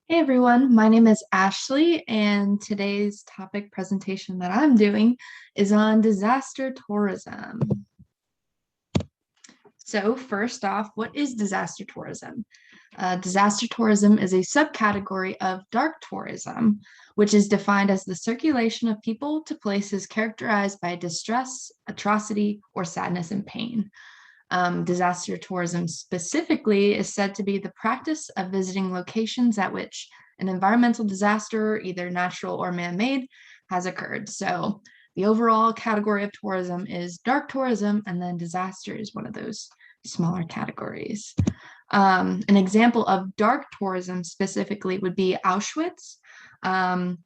Hey everyone, my name is Ashley, and today's topic presentation that I'm doing is on disaster tourism. So, first off, what is disaster tourism? Disaster tourism is a subcategory of dark tourism, which is defined as the circulation of people to places characterized by distress, atrocity, or sadness and pain. Disaster tourism specifically is said to be the practice of visiting locations at which an environmental disaster, either natural or man made, has occurred. So, the overall category of tourism is dark tourism, and then disaster is one of those smaller categories. An example of dark tourism specifically would be Auschwitz. Um,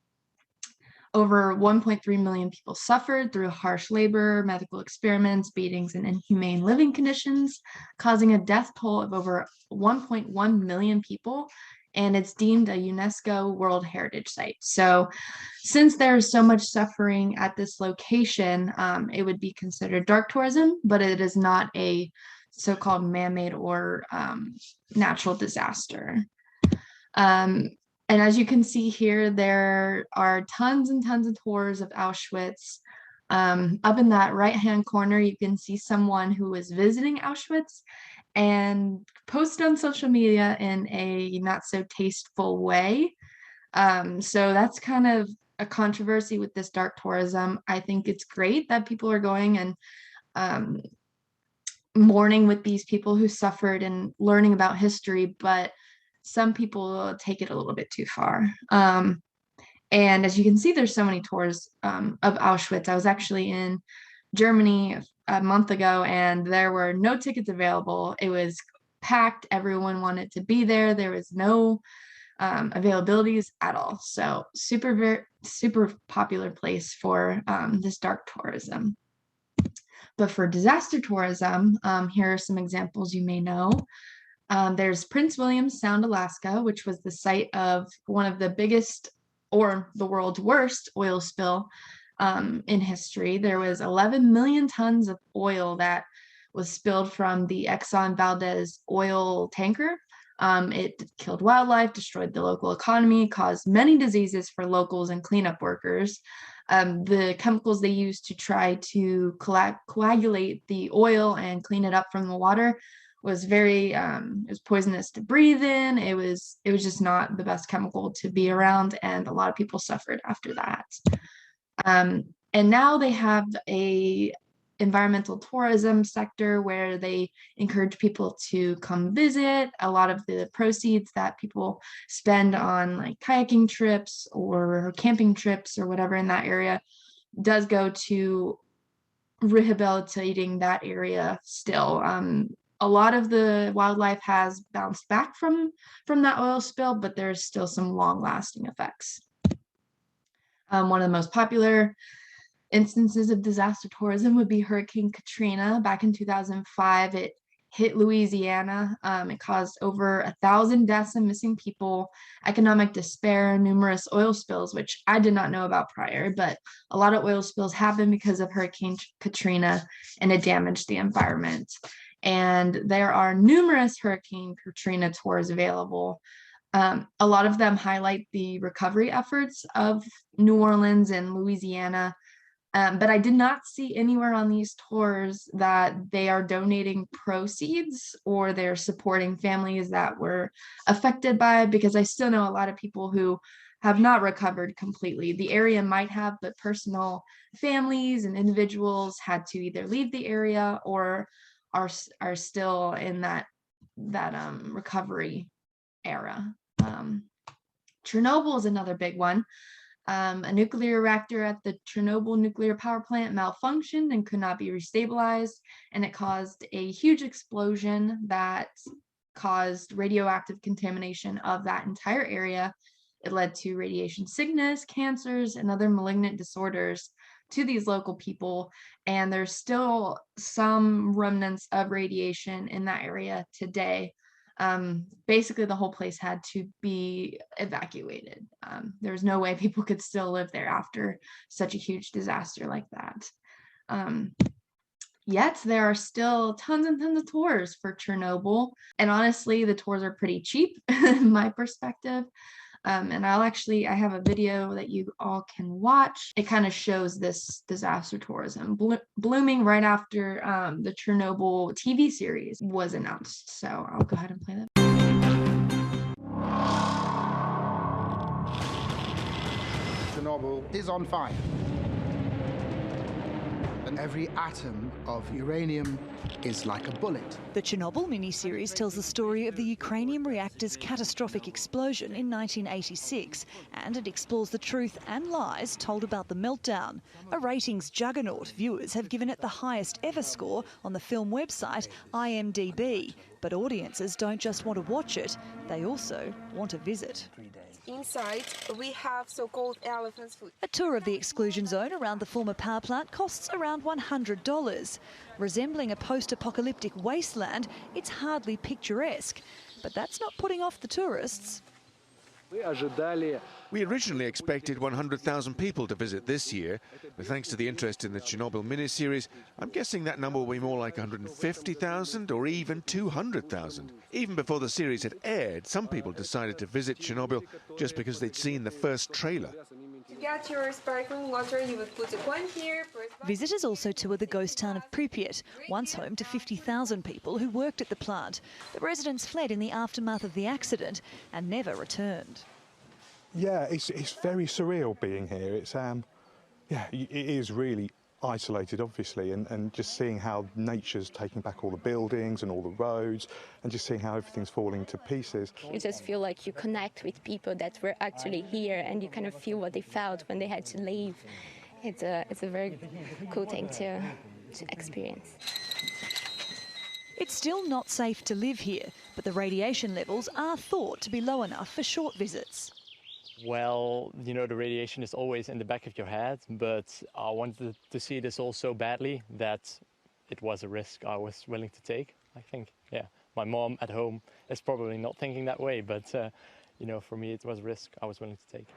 Over 1.3 million people suffered through harsh labor, medical experiments, beatings, and inhumane living conditions, causing a death toll of over 1.1 million people. And it's deemed a UNESCO World Heritage Site. So, since there's so much suffering at this location, it would be considered dark tourism, but it is not a so called man made or natural disaster. Um, and as you can see here, there are tons and tons of tours of Auschwitz. Up in that right-hand corner, you can see someone who was visiting Auschwitz and posted on social media in a not so tasteful way. So that's kind of a controversy with this dark tourism. I think it's great that people are going and um, mourning with these people who suffered and learning about history, but some people take it a little bit too far. And as you can see, there's so many tours of Auschwitz. I was actually in Germany a month ago, and there were no tickets available. It was packed. Everyone wanted to be there. There was no availabilities at all. So super popular place for this dark tourism. But for disaster tourism, here are some examples you may know. There's Prince William Sound, Alaska, which was the site of one of the biggest or the world's worst oil spill in history. There was 11 million tons of oil that was spilled from the Exxon Valdez oil tanker. It killed wildlife, destroyed the local economy, caused many diseases for locals and cleanup workers. The chemicals they used to try to coagulate the oil and clean it up from the water was it was poisonous to breathe in. It was just not the best chemical to be around, and a lot of people suffered after that. And now they have a environmental tourism sector where they encourage people to come visit. A lot of the proceeds that people spend on like kayaking trips or camping trips or whatever in that area does go to rehabilitating that area still. A lot of the wildlife has bounced back from that oil spill, but there's still some long lasting effects. One of the most popular instances of disaster tourism would be Hurricane Katrina. Back in 2005, it hit Louisiana. It caused over 1,000 deaths and missing people, economic despair, numerous oil spills, which I did not know about prior, but a lot of oil spills happened because of Hurricane Katrina, and it damaged the environment. And there are numerous Hurricane Katrina tours available. A lot of them highlight the recovery efforts of New Orleans and Louisiana, but I did not see anywhere on these tours that they are donating proceeds or they're supporting families that were affected by it, because I still know a lot of people who have not recovered completely. The area might have, but personal families and individuals had to either leave the area or are still in that recovery era. Chernobyl is another big one. A nuclear reactor at the Chernobyl nuclear power plant malfunctioned and could not be restabilized, and it caused a huge explosion that caused radioactive contamination of that entire area. It led to radiation sickness, cancers, and other malignant disorders to these local people, and there's still some remnants of radiation in that area today. Basically the whole place had to be evacuated. There was no way people could still live there after such a huge disaster like that. Yet there are still tons and tons of tours for Chernobyl. And honestly, the tours are pretty cheap in my perspective. And I have a video that you all can watch. It kind of shows this disaster tourism blooming right after the Chernobyl TV series was announced. So I'll go ahead and play that. Chernobyl is on fire. And every atom of uranium is like a bullet. The Chernobyl miniseries tells the story of the Ukrainian reactor's catastrophic explosion in 1986, and it explores the truth and lies told about the meltdown. A ratings juggernaut, viewers have given it the highest ever score on the film website IMDb. But audiences don't just want to watch it, they also want to visit. Inside, we have so-called elephant's foot. A tour of the exclusion zone around the former power plant costs around $100. Resembling a post-apocalyptic wasteland, it's hardly picturesque. But that's not putting off the tourists. We originally expected 100,000 people to visit this year, but thanks to the interest in the Chernobyl miniseries, I'm guessing that number will be more like 150,000 or even 200,000. Even before the series had aired, some people decided to visit Chernobyl just because they'd seen the first trailer. To get your sparkling water, you would put a coin here. Visitors also tour the ghost town of Pripyat, once home to 50,000 people who worked at the plant. The residents fled in the aftermath of the accident and never returned. Yeah, it's very surreal being here. It's yeah, it is really isolated, obviously, and just seeing how nature's taking back all the buildings and all the roads, and just seeing how everything's falling to pieces. You just feel like you connect with people that were actually here, and you kind of feel what they felt when they had to leave. It's a very cool thing to experience. It's still not safe to live here, but the radiation levels are thought to be low enough for short visits. Well, you know, the radiation is always in the back of your head, but I wanted to see this all so badly that it was a risk I was willing to take, I think. Yeah, my mom at home is probably not thinking that way, but, you know, for me it was a risk I was willing to take.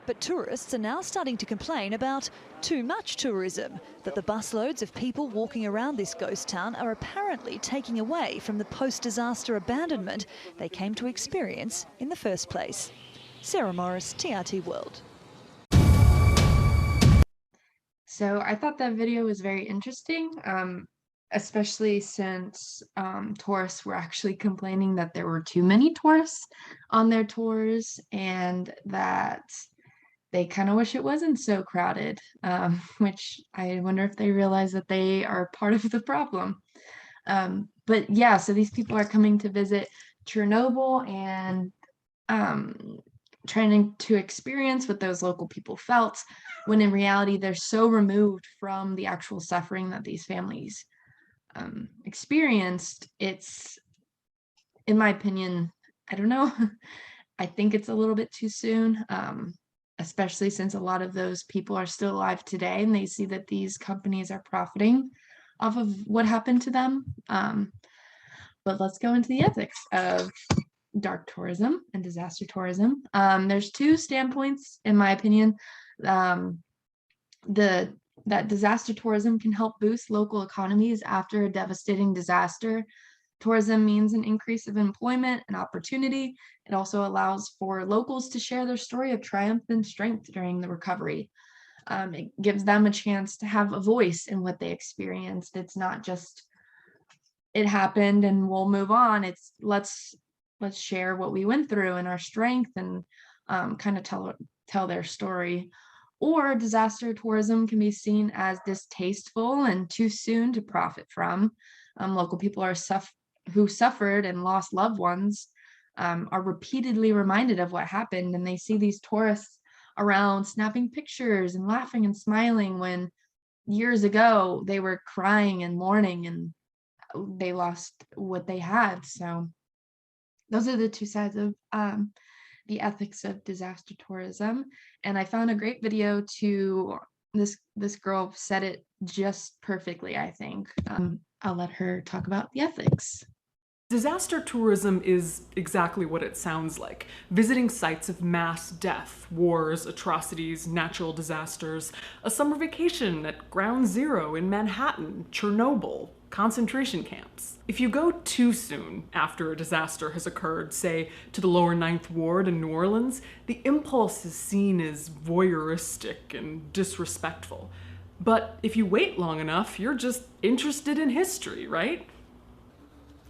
But tourists are now starting to complain about too much tourism, that the busloads of people walking around this ghost town are apparently taking away from the post-disaster abandonment they came to experience in the first place. Sarah Morris, TRT World. So I thought that video was very interesting, especially since tourists were actually complaining that there were too many tourists on their tours and that they kind of wish it wasn't so crowded, which I wonder if they realize that they are part of the problem. But yeah, so these people are coming to visit Chernobyl and trying to experience what those local people felt, when in reality they're so removed from the actual suffering that these families experienced. It's, in my opinion, I don't know, I think it's a little bit too soon, especially since a lot of those people are still alive today and they see that these companies are profiting off of what happened to them. But let's go into the ethics of dark tourism and disaster tourism. There's two standpoints, in my opinion. That disaster tourism can help boost local economies after a devastating disaster. Tourism means an increase of employment and opportunity. It also allows for locals to share their story of triumph and strength during the recovery. It gives them a chance to have a voice in what they experienced. It's not just, it happened and we'll move on. It's let's share what we went through and our strength, and kind of tell their story. Or disaster tourism can be seen as distasteful and too soon to profit from. Local people who suffered and lost loved ones are repeatedly reminded of what happened, and they see these tourists around snapping pictures and laughing and smiling when years ago they were crying and mourning and they lost what they had. So those are the two sides of the ethics of disaster tourism. And I found a great video to this girl said it just perfectly, I think. I'll let her talk about the ethics. Disaster tourism is exactly what it sounds like. Visiting sites of mass death, wars, atrocities, natural disasters, a summer vacation at Ground Zero in Manhattan, Chernobyl, concentration camps. If you go too soon after a disaster has occurred, say to the lower Ninth Ward in New Orleans, the impulse is seen as voyeuristic and disrespectful. But if you wait long enough, you're just interested in history, right?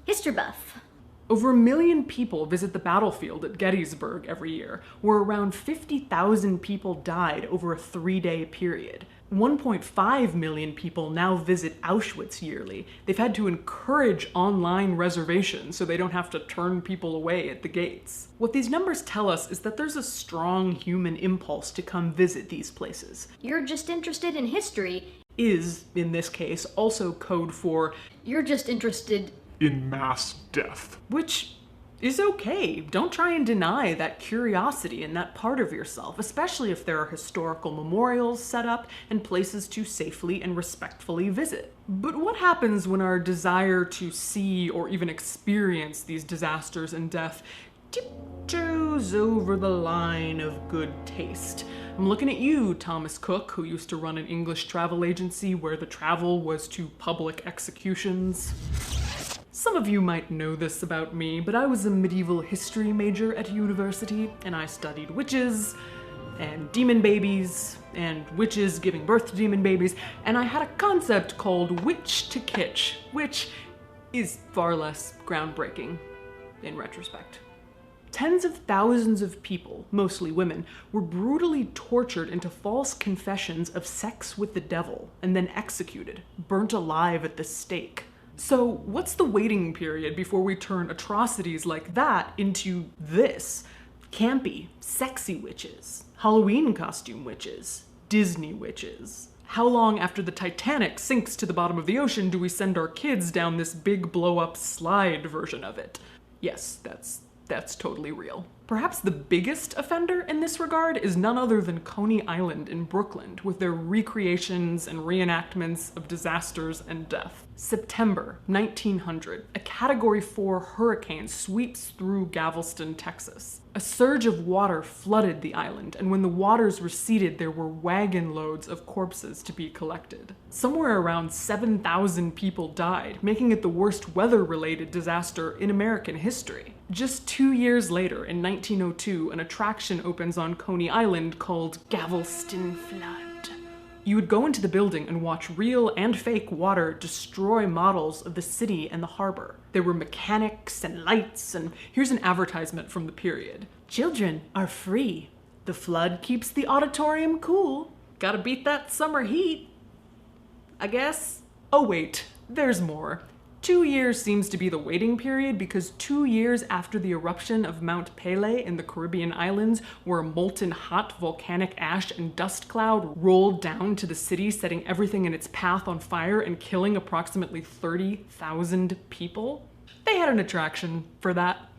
History buff. Over 1 million people visit the battlefield at Gettysburg every year, where around 50,000 people died over a 3-day period. 1.5 million people now visit Auschwitz yearly. They've had to encourage online reservations so they don't have to turn people away at the gates. What these numbers tell us is that there's a strong human impulse to come visit these places. You're just interested in history Is, in this case, also code for you're just interested in mass death. Which is okay. Don't try and deny that curiosity in that part of yourself, especially if there are historical memorials set up and places to safely and respectfully visit. But what happens when our desire to see or even experience these disasters and death tiptoes over the line of good taste? I'm looking at you, Thomas Cook, who used to run an English travel agency where the travel was to public executions. Some of you might know this about me, but I was a medieval history major at university, and I studied witches and demon babies and witches giving birth to demon babies, and I had a concept called witch to kitsch, which is far less groundbreaking in retrospect. Tens of thousands of people, mostly women, were brutally tortured into false confessions of sex with the devil and then executed, burnt alive at the stake. So what's the waiting period before we turn atrocities like that into this? Campy, sexy witches, Halloween costume witches, Disney witches. How long after the Titanic sinks to the bottom of the ocean do we send our kids down this big blow-up slide version of it? Yes, that's totally real. Perhaps the biggest offender in this regard is none other than Coney Island in Brooklyn, with their recreations and reenactments of disasters and death. September 1900, a Category 4 hurricane sweeps through Galveston, Texas. A surge of water flooded the island, and when the waters receded, there were wagon loads of corpses to be collected. Somewhere around 7,000 people died, making it the worst weather-related disaster in American history. Just 2 years later, in 1902, an attraction opens on Coney Island called Galveston Flood. You would go into the building and watch real and fake water destroy models of the city and the harbor. There were mechanics and lights, and here's an advertisement from the period. Children are free. The flood keeps the auditorium cool. Gotta beat that summer heat, I guess. Oh wait, there's more. 2 years seems to be the waiting period because 2 years after the eruption of Mount Pelée in the Caribbean islands, where a molten hot volcanic ash and dust cloud rolled down to the city, setting everything in its path on fire and killing approximately 30,000 people, they had an attraction for that.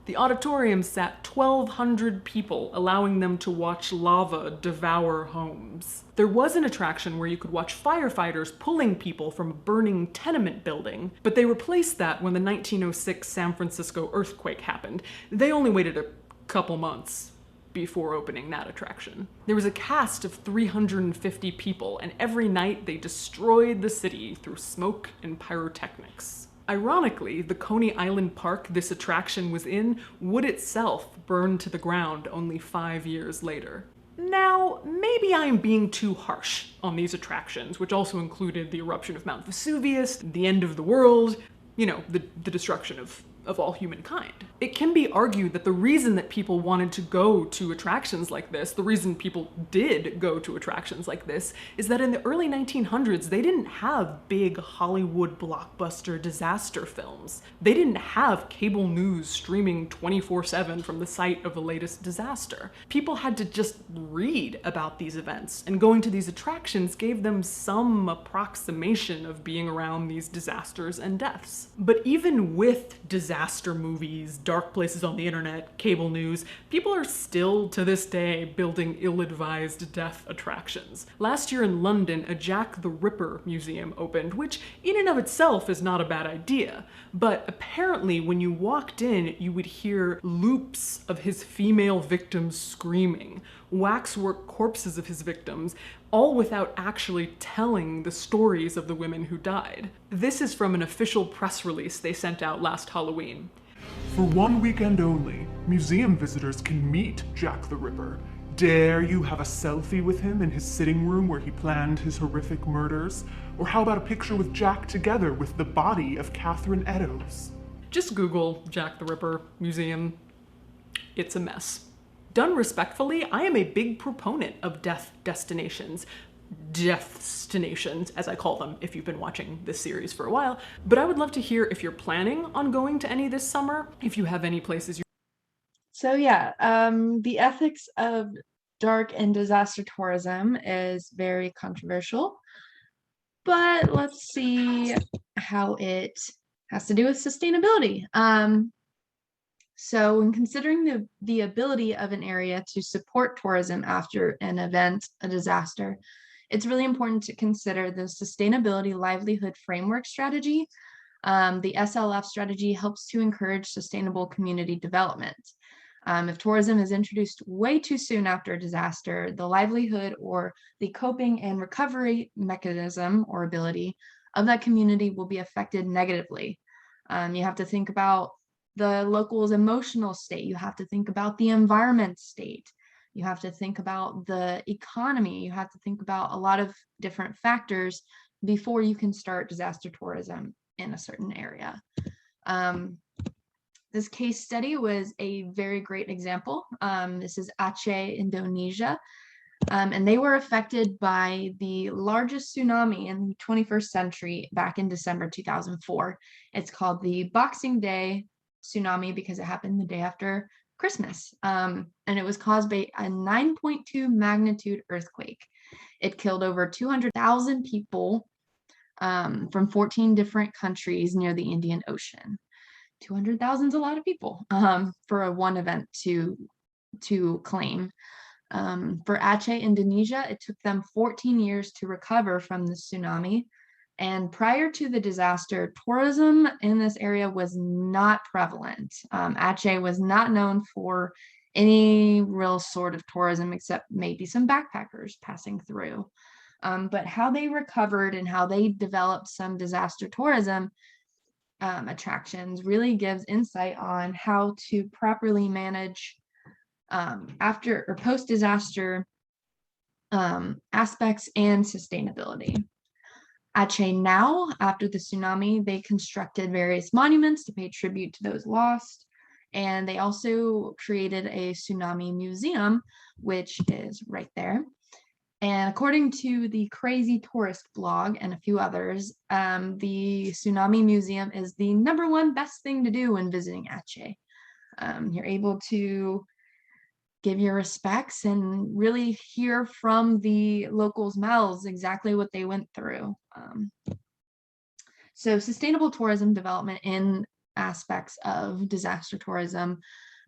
The auditorium sat 1,200 people, allowing them to watch lava devour homes. There was an attraction where you could watch firefighters pulling people from a burning tenement building, but they replaced that when the 1906 San Francisco earthquake happened. They only waited a couple months before opening that attraction. There was a cast of 350 people, and every night they destroyed the city through smoke and pyrotechnics. Ironically, the Coney Island park this attraction was in would itself burn to the ground only 5 years later. Now, maybe I'm being too harsh on these attractions, which also included the eruption of Mount Vesuvius, the end of the world, you know, the destruction of all humankind. It can be argued that the reason that people wanted to go to attractions like this, the reason people did go to attractions like this, is that in the early 1900s, they didn't have big Hollywood blockbuster disaster films. They didn't have cable news streaming 24/7 from the site of the latest disaster. People had to just read about these events, and going to these attractions gave them some approximation of being around these disasters and deaths. But even with disaster movies, dark places on the internet, cable news, people are still, to this day, building ill-advised death attractions. Last year in London, a Jack the Ripper museum opened, which in and of itself is not a bad idea. But apparently when you walked in, you would hear loops of his female victims screaming, waxwork corpses of his victims, all without actually telling the stories of the women who died. This is from an official press release they sent out last Halloween. For one weekend only, museum visitors can meet Jack the Ripper. Dare you have a selfie with him in his sitting room where he planned his horrific murders? Or how about a picture with Jack together with the body of Catherine Eddowes? Just Google Jack the Ripper Museum. It's a mess. Done respectfully, I am a big proponent of death destinations, as I call them if you've been watching this series for a while. But I would love to hear if you're planning on going to any this summer, if you have any places you... So yeah, the ethics of dark and disaster tourism is very controversial, but let's see how it has to do with sustainability. So when considering the ability of an area to support tourism after an event, a disaster, it's really important to consider the Sustainability Livelihood Framework strategy. The SLF strategy helps to encourage sustainable community development. If tourism is introduced way too soon after a disaster, the livelihood or the coping and recovery mechanism or ability of that community will be affected negatively. You have to think about the locals' emotional state. You have to think about the environment state. You have to think about the economy. You have to think about a lot of different factors before you can start disaster tourism in a certain area. This case study was a very great example. This is Aceh, Indonesia, and they were affected by the largest tsunami in the 21st century back in December 2004. It's called the Boxing Day tsunami because it happened the day after Christmas, and it was caused by a 9.2 magnitude earthquake. It killed over 200,000 people from 14 different countries near the Indian Ocean. 200,000 is a lot of people for a one event to claim. For Aceh, Indonesia, it took them 14 years to recover from the tsunami. And prior to the disaster, tourism in this area was not prevalent. Aceh was not known for any real sort of tourism except maybe some backpackers passing through. But how they recovered and how they developed some disaster tourism attractions really gives insight on how to properly manage after or post-disaster aspects and sustainability. Aceh now, after the tsunami, they constructed various monuments to pay tribute to those lost, and they also created a Tsunami Museum, which is right there. And according to the Crazy Tourist blog and a few others, the Tsunami Museum is the #1 best thing to do when visiting Aceh. You're able to give your respects and really hear from the locals' mouths exactly what they went through. So sustainable tourism development in aspects of disaster tourism.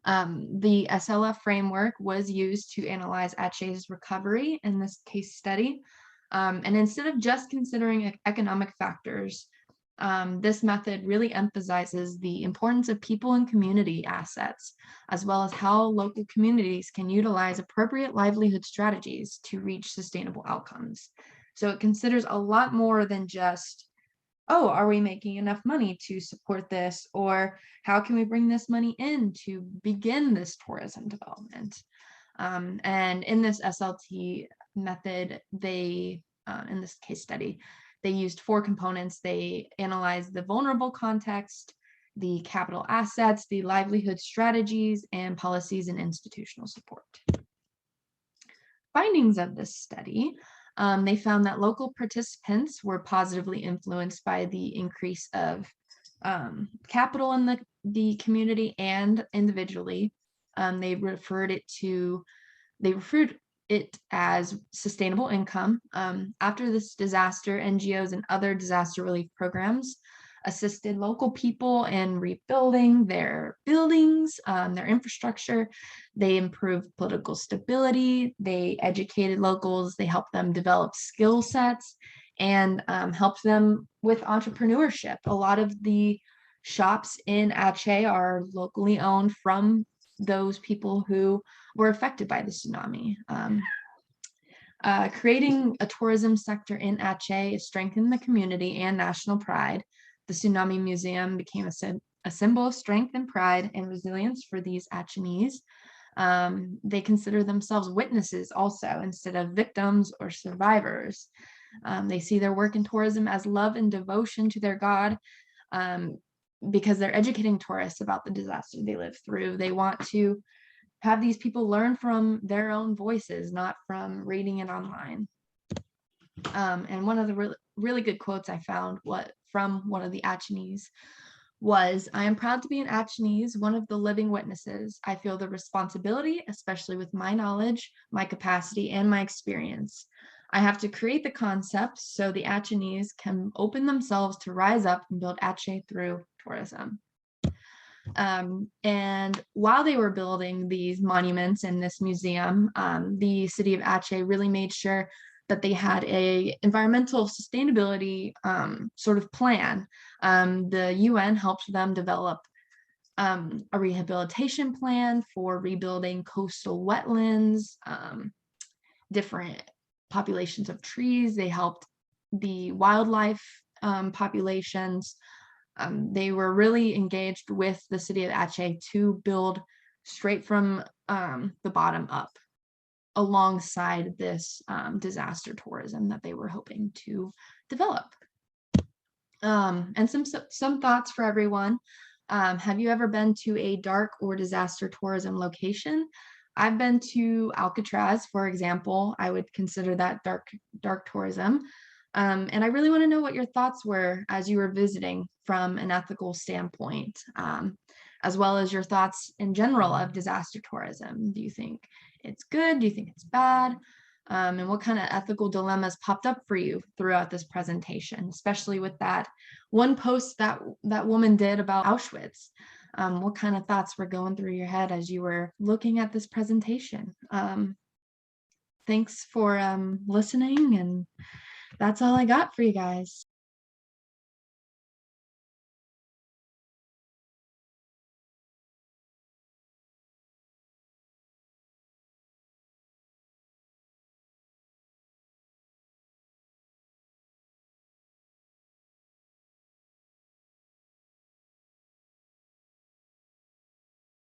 The SLF framework was used to analyze Aceh's recovery in this case study. And instead of just considering economic factors, this method really emphasizes the importance of people and community assets, as well as how local communities can utilize appropriate livelihood strategies to reach sustainable outcomes. So it considers a lot more than just, oh, are we making enough money to support this? Or how can we bring this money in to begin this tourism development? And in this SLT method, they, in this case study, they used 4 components. They analyzed the vulnerable context, the capital assets, the livelihood strategies, and policies and institutional support. Findings of this study, they found that local participants were positively influenced by the increase of capital in the community and individually. They referred it as sustainable income. After this disaster, NGOs and other disaster relief programs assisted local people in rebuilding their buildings, their infrastructure. They improved political stability. They educated locals. They helped them develop skill sets and helped them with entrepreneurship. A lot of the shops in Aceh are locally owned from those people who were affected by the tsunami. Creating a tourism sector in Aceh strengthened the community and national pride. The Tsunami Museum became a symbol of strength and pride and resilience for these Achenese. They consider themselves witnesses also instead of victims or survivors. They see their work in tourism as love and devotion to their God, because they're educating tourists about the disaster they lived through. They want to have these people learn from their own voices, not from reading it online. And one of the really good quotes I found from one of the Achenese was, "I am proud to be an Achenese, one of the living witnesses. I feel the responsibility, especially with my knowledge, my capacity, and my experience. I have to create the concepts so the Achenese can open themselves to rise up and build Aceh through tourism." And while they were building these monuments in this museum, the city of Aceh really made sure that they had a environmental sustainability sort of plan. The UN helped them develop a rehabilitation plan for rebuilding coastal wetlands, different populations of trees. They helped the wildlife populations. They were really engaged with the city of Aceh to build straight from the bottom up alongside this disaster tourism that they were hoping to develop. And some thoughts for everyone. Have you ever been to a dark or disaster tourism location? I've been to Alcatraz, for example. I would consider that dark tourism. And I really want to know what your thoughts were as you were visiting from an ethical standpoint, as well as your thoughts in general of disaster tourism. Do you think it's good? Do you think it's bad? And what kind of ethical dilemmas popped up for you throughout this presentation, especially with that one post that woman did about Auschwitz? What kind of thoughts were going through your head as you were looking at this presentation? Thanks for listening, and that's all I got for you guys.